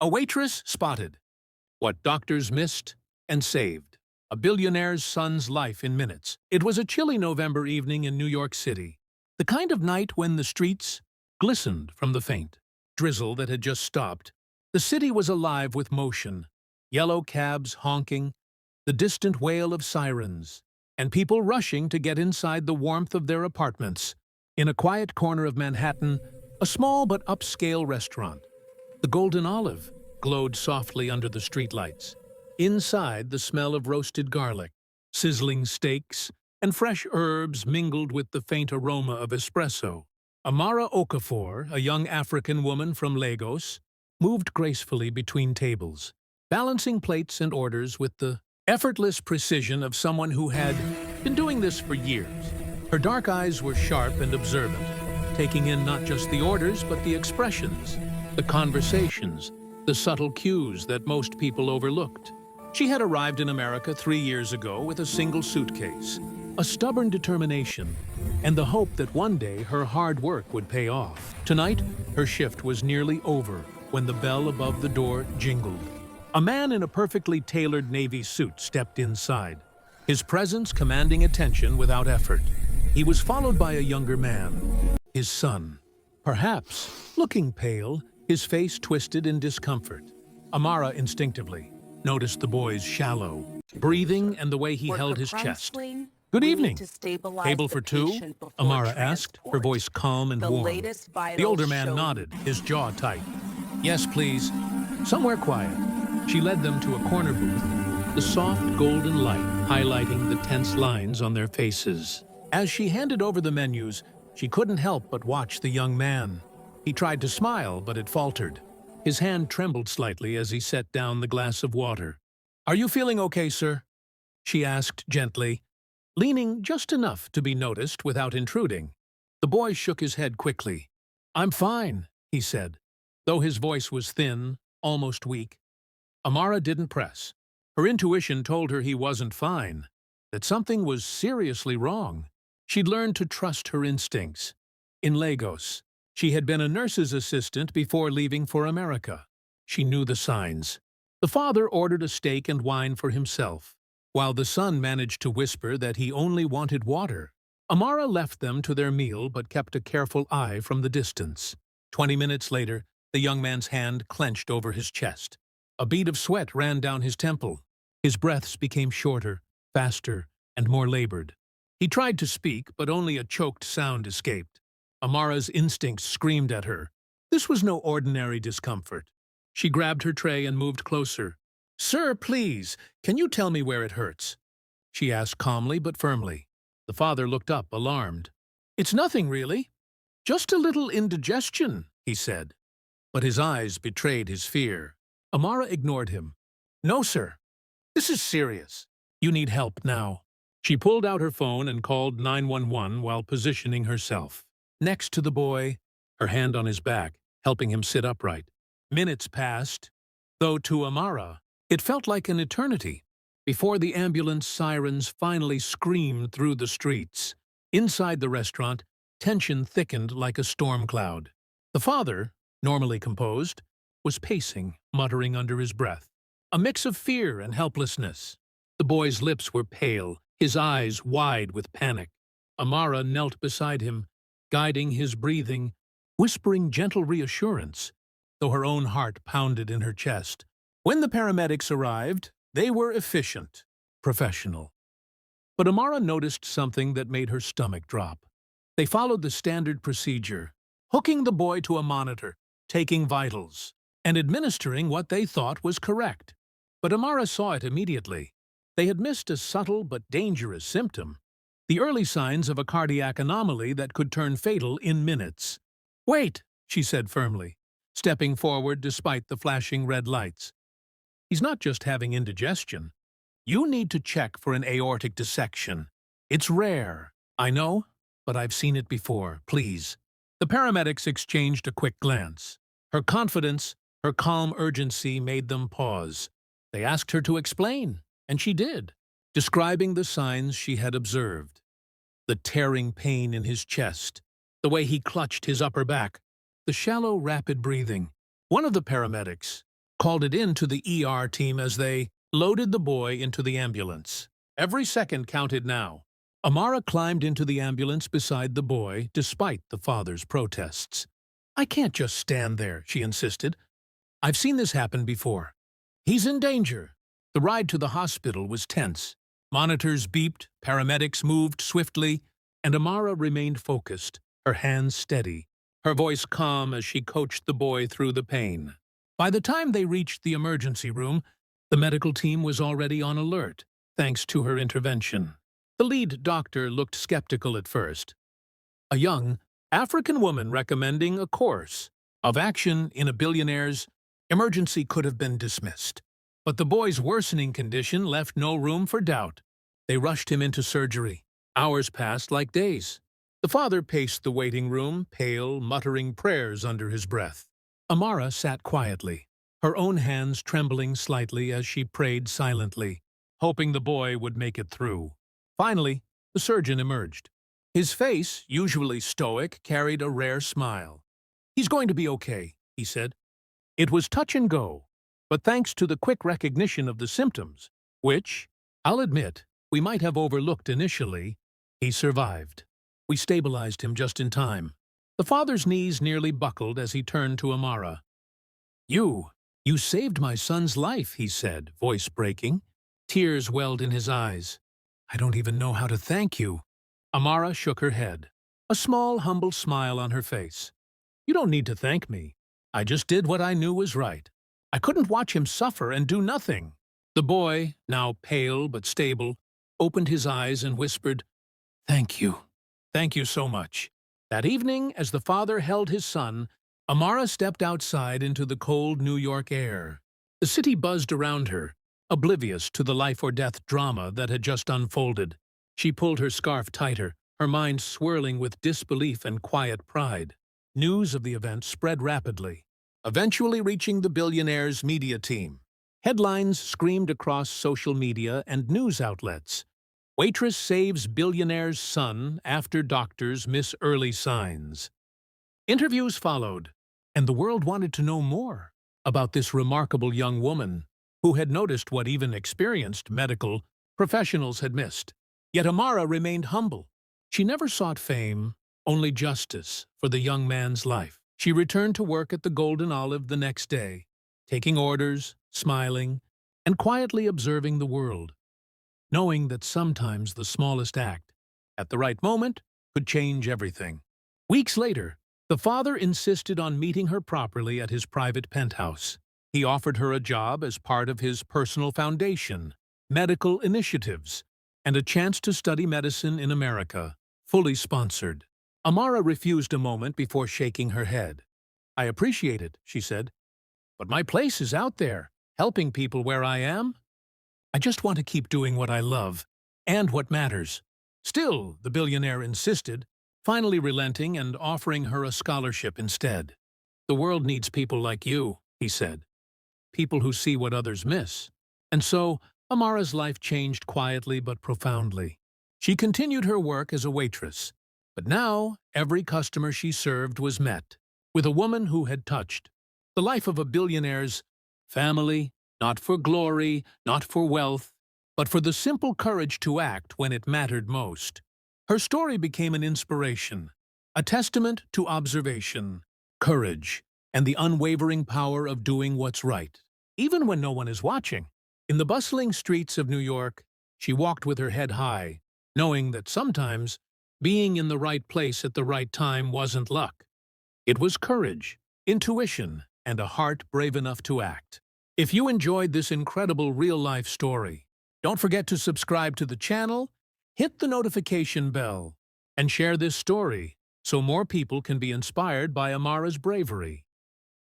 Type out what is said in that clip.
A waitress spotted. What doctors missed and saved. A billionaire's son's life in minutes. It was a chilly November evening in New York City. The kind of night when the streets glistened from the faint drizzle that had just stopped. The city was alive with motion. Yellow cabs honking, the distant wail of sirens, and people rushing to get inside the warmth of their apartments. In a quiet corner of Manhattan, a small but upscale restaurant. The Golden Olive glowed softly under the streetlights. Inside, the smell of roasted garlic, sizzling steaks, and fresh herbs mingled with the faint aroma of espresso. Amara Okafor, a young African woman from Lagos, moved gracefully between tables, balancing plates and orders with the effortless precision of someone who had been doing this for years. Her dark eyes were sharp and observant, taking in not just the orders but the expressions, the conversations, the subtle cues that most people overlooked. She had arrived in America 3 years ago with a single suitcase, a stubborn determination, and the hope that one day her hard work would pay off. Tonight, her shift was nearly over when the bell above the door jingled. A man in a perfectly tailored navy suit stepped inside, his presence commanding attention without effort. He was followed by a younger man, his son, perhaps looking pale, his face twisted in discomfort. Amara instinctively noticed the boy's shallow breathing and the way he held his chest. "Good evening. Table for two?" Amara asked, her voice calm and warm. The older man nodded, his jaw tight. "Yes, please. Somewhere quiet." She led them to a corner booth, the soft golden light highlighting the tense lines on their faces. As she handed over the menus, she couldn't help but watch the young man. He tried to smile, but it faltered. His hand trembled slightly as he set down the glass of water. "Are you feeling okay, sir?" she asked gently, leaning just enough to be noticed without intruding. The boy shook his head quickly. "I'm fine," he said, though his voice was thin, almost weak. Amara didn't press. Her intuition told her he wasn't fine, that something was seriously wrong. She'd learned to trust her instincts. In Lagos, she had been a nurse's assistant before leaving for America. She knew the signs. The father ordered a steak and wine for himself, while the son managed to whisper that he only wanted water. Amara left them to their meal but kept a careful eye from the distance. 20 minutes later, the young man's hand clenched over his chest. A bead of sweat ran down his temple. His breaths became shorter, faster, and more labored. He tried to speak, but only a choked sound escaped. Amara's instincts screamed at her. This was no ordinary discomfort. She grabbed her tray and moved closer. "Sir, please, can you tell me where it hurts?" she asked calmly but firmly. The father looked up, alarmed. "It's nothing, really. Just a little indigestion," he said. But his eyes betrayed his fear. Amara ignored him. "No, sir. This is serious. You need help now." She pulled out her phone and called 911 while positioning herself next to the boy, her hand on his back, helping him sit upright. Minutes passed, though to Amara, it felt like an eternity, before the ambulance sirens finally screamed through the streets. Inside the restaurant, tension thickened like a storm cloud. The father, normally composed, was pacing, muttering under his breath, a mix of fear and helplessness. The boy's lips were pale, his eyes wide with panic. Amara knelt beside him, guiding his breathing, whispering gentle reassurance, though her own heart pounded in her chest. When the paramedics arrived, they were efficient, professional. But Amara noticed something that made her stomach drop. They followed the standard procedure, hooking the boy to a monitor, taking vitals, and administering what they thought was correct. But Amara saw it immediately. They had missed a subtle but dangerous symptom, the early signs of a cardiac anomaly that could turn fatal in minutes. "Wait," she said firmly, stepping forward despite the flashing red lights. "He's not just having indigestion. You need to check for an aortic dissection. It's rare, I know, but I've seen it before, please." The paramedics exchanged a quick glance. Her confidence, her calm urgency made them pause. They asked her to explain, and she did, describing the signs she had observed. The tearing pain in his chest, the way he clutched his upper back, the shallow, rapid breathing. One of the paramedics, called it in to the ER team as they loaded the boy into the ambulance. Every second counted now. Amara climbed into the ambulance beside the boy, despite the father's protests. "I can't just stand there," she insisted. "I've seen this happen before. He's in danger." The ride to the hospital was tense. Monitors beeped, paramedics moved swiftly, and Amara remained focused, her hands steady, her voice calm as she coached the boy through the pain. By the time they reached the emergency room, the medical team was already on alert, thanks to her intervention. The lead doctor looked skeptical at first. A young African woman recommending a course of action in a billionaire's emergency could have been dismissed. But the boy's worsening condition left no room for doubt. They rushed him into surgery. Hours passed like days. The father paced the waiting room, pale, muttering prayers under his breath. Amara sat quietly, her own hands trembling slightly as she prayed silently, hoping the boy would make it through. Finally, the surgeon emerged. His face, usually stoic, carried a rare smile. "He's going to be okay," he said. It was touch and go, but thanks to the quick recognition of the symptoms, which, I'll admit, we might have overlooked initially, he survived. We stabilized him just in time. The father's knees nearly buckled as he turned to Amara. You saved my son's life," he said, voice breaking. Tears welled in his eyes. "I don't even know how to thank you." Amara shook her head, a small, humble smile on her face. "You don't need to thank me. I just did what I knew was right. I couldn't watch him suffer and do nothing." The boy, now pale but stable, opened his eyes and whispered, "Thank you. Thank you so much." That evening, as the father held his son, Amara stepped outside into the cold New York air. The city buzzed around her, oblivious to the life-or-death drama that had just unfolded. She pulled her scarf tighter, her mind swirling with disbelief and quiet pride. News of the event spread rapidly, eventually reaching the Billionaire's media team. Headlines screamed across social media and news outlets. Waitress saves billionaire's son after doctors miss early signs. Interviews followed, and the world wanted to know more about this remarkable young woman who had noticed what even experienced medical professionals had missed. Yet Amara remained humble. She never sought fame, only justice for the young man's life. She returned to work at the Golden Olive the next day, taking orders, smiling, and quietly observing the world, knowing that sometimes the smallest act, at the right moment, could change everything. Weeks later, the father insisted on meeting her properly at his private penthouse. He offered her a job as part of his personal foundation, medical initiatives, and a chance to study medicine in America, fully sponsored. Amara refused a moment before shaking her head. "I appreciate it," she said, "but my place is out there, helping people where I am. I just want to keep doing what I love, and what matters." Still, the billionaire insisted, finally relenting and offering her a scholarship instead. "The world needs people like you," he said, "people who see what others miss." And so, Amara's life changed quietly but profoundly. She continued her work as a waitress, but now every customer she served was met with a woman who had touched the life of a billionaire's family, not for glory, not for wealth, but for the simple courage to act when it mattered most. Her story became an inspiration, a testament to observation, courage, and the unwavering power of doing what's right, even when no one is watching. In the bustling streets of New York, she walked with her head high, knowing that sometimes being in the right place at the right time wasn't luck. It was courage, intuition, and a heart brave enough to act. If you enjoyed this incredible real-life story, don't forget to subscribe to the channel, hit the notification bell, and share this story so more people can be inspired by Amara's bravery.